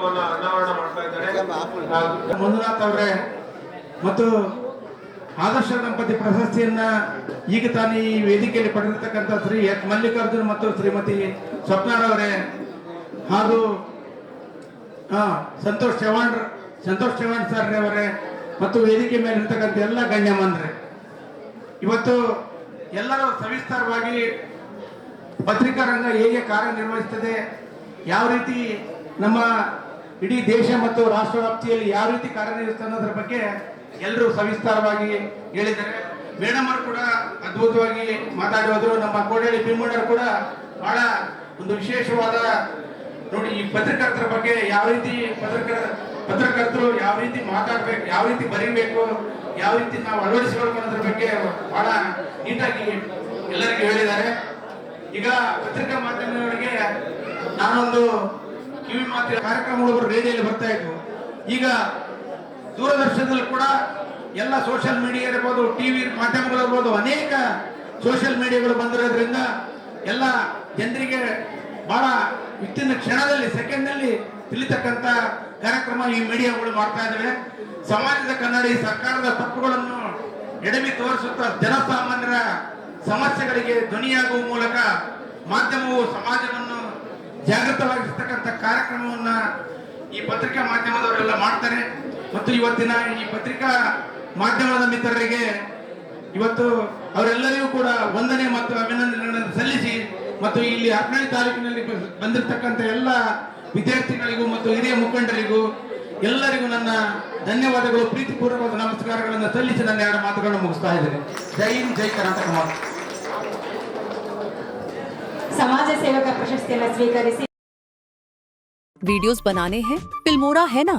ಅನಾವರಣ ಮಾಡ್ತಾ ಇದ್ದಾರೆ. ಮಂಜುನಾಥ್ ಅವರೇ ಮತ್ತು ಆದರ್ಶ ದಂಪತಿ ಪ್ರಶಸ್ತಿಯನ್ನ ಈಗ ತಾನೇ ಈ ವೇದಿಕೆಯಲ್ಲಿ ಪಡೆದಿರ್ತಕ್ಕಂಥ ಶ್ರೀ ಎಚ್ ಮಲ್ಲಿಕಾರ್ಜುನ್ ಮತ್ತು ಶ್ರೀಮತಿ ಸ್ವಪ್ನಾರವರೇ ಹಾಗೂ ಸಂತೋಷ್ ಚವಾಣ್ ಸರ್ ಅವರೇ ಮತ್ತು ವೇದಿಕೆ ಮೇಲೆ ಇರ್ತಕ್ಕಂಥ ಎಲ್ಲ ಗಣ್ಯಮಾನ್ರೆ, ಇವತ್ತು ಎಲ್ಲರೂ ಸವಿಸ್ತಾರವಾಗಿ ಪತ್ರಿಕಾ ರಂಗ ಹೇಗೆ ಕಾರ್ಯನಿರ್ವಹಿಸುತ್ತದೆ, ಯಾವ ರೀತಿ ನಮ್ಮ ಇಡೀ ದೇಶ ಮತ್ತು ರಾಷ್ಟ್ರ ವ್ಯಾಪ್ತಿಯಲ್ಲಿ ಯಾವ ರೀತಿ ಕಾರ್ಯನಿರ್ವಹಿಸುತ್ತೆ ಅನ್ನೋದ್ರ ಬಗ್ಗೆ ಎಲ್ಲರೂ ಸವಿಸ್ತಾರವಾಗಿ ಹೇಳಿದ್ದಾರೆ. ಮೇಡಮ್ ಅವರು ಕೂಡ ಅದ್ಭುತವಾಗಿ ಮಾತಾಡೋದ್ರು. ನಮ್ಮ ಕೋಡಳ್ಳಿ ಭೀಮಣ್ಣರು ಕೂಡ ಬಹಳ ಒಂದು ವಿಶೇಷವಾದ ನೋಡಿ, ಈ ಪತ್ರಕರ್ತರ ಬಗ್ಗೆ ಯಾವ ರೀತಿ ಪತ್ರಕರ್ತರು ಯಾವ ರೀತಿ ಮಾತಾಡ್ಬೇಕು, ಯಾವ ರೀತಿ ಬರೀಬೇಕು, ಯಾವ ರೀತಿ ನಾವು ಅಳವಡಿಸಿಕೊಳ್ಳಬೇಕು ಅನ್ನೋದ್ರ ಬಗ್ಗೆ ಬಹಳ ನೀಟಾಗಿ ಎಲ್ಲರಿಗೂ ಹೇಳಿದ್ದಾರೆ. ಈಗ ಪತ್ರಿಕಾ ಮಾಧ್ಯಮಗಳಿಗೆ ನಾನೊಂದು ಕಿವಿ ಮಾತಿನ ಕಾರ್ಯಕ್ರಮಗಳು ರೇಡಿಯೋಲಿ ಬರ್ತಾ ಇದ್ವು. ಈಗ ದೂರದರ್ಶನದಲ್ಲಿ ಕೂಡ ಎಲ್ಲ ಸೋಷಿಯಲ್ ಮೀಡಿಯಾ ಇರ್ಬೋದು, ಟಿವಿ ಮಾಧ್ಯಮಗಳು ಇರ್ಬೋದು, ಅನೇಕ ಸೋಷಿಯಲ್ ಮೀಡಿಯಾಗಳು ಬಂದಿರೋದ್ರಿಂದ ಎಲ್ಲ ಜನರಿಗೆ ಬಹಳ ವಿತ್ತಿನ ಕ್ಷಣದಲ್ಲಿ ಸೆಕೆಂಡ್ನಲ್ಲಿ ತಿಳಿತಕ್ಕಂಥ ಕಾರ್ಯಕ್ರಮ ಈ ಮೀಡಿಯಾಗಳು ಮಾಡ್ತಾ ಇದ್ದಾವೆ. ಸಮಾಜದ ಕನ್ನಡಿ ಸರ್ಕಾರದ ತಪ್ಪುಗಳನ್ನು ಎಡವಿ ತೋರಿಸುತ್ತಾ ಜನಸಾಮಾನ್ಯರ ಸಮಸ್ಯೆಗಳಿಗೆ ಧ್ವನಿಯಾಗುವ ಮೂಲಕ ಮಾಧ್ಯಮವು ಸಮಾಜವನ್ನು ಜಾಗೃತವಾಗಿರ್ತಕ್ಕಂಥ ಕಾರ್ಯಕ್ರಮವನ್ನ ಈ ಪತ್ರಿಕಾ ಮಾಧ್ಯಮದವರೆಲ್ಲ ಮಾಡ್ತಾರೆ. ಮತ್ತು ಇವತ್ತಿನ ಈ ಪತ್ರಿಕಾ ಮಾಧ್ಯಮದ ಮಿತ್ರರಿಗೆ ಇವತ್ತು ಅವರೆಲ್ಲರಿಗೂ ಕೂಡ ವಂದನೆ ಮತ್ತು ಅಭಿನಂದನೆಗಳನ್ನು ಸಲ್ಲಿಸಿ, ಮತ್ತು ಇಲ್ಲಿ ಹರಪನಹಳ್ಳಿ ತಾಲೂಕಿನಲ್ಲಿ ಬಂದಿರತಕ್ಕಂಥ ಎಲ್ಲ ವಿದ್ಯಾರ್ಥಿಗಳಿಗೂ ಮತ್ತು ಹಿರಿಯ ಮುಖಂಡರಿಗೂ ಎಲ್ಲರಿಗೂ ನನ್ನ ಧನ್ಯವಾದಗಳು, ಪ್ರೀತಿಪೂರ್ವಕವಾದ ನಮಸ್ಕಾರಗಳನ್ನು ಸಲ್ಲಿಸಿ ನನ್ನ ಎರಡು ಮಾತುಗಳನ್ನು ಮುಗಿಸ್ತಾ ಇದ್ದೇನೆ. ಜೈ ಹಿಂದ್, ಜೈ ಕರ್ನಾಟಕ ಮಾತು. समाज सेवक प्रशस्ति स्वीकरिಸಿ वीडियोस बनाने हैं फिल्मोरा है ना।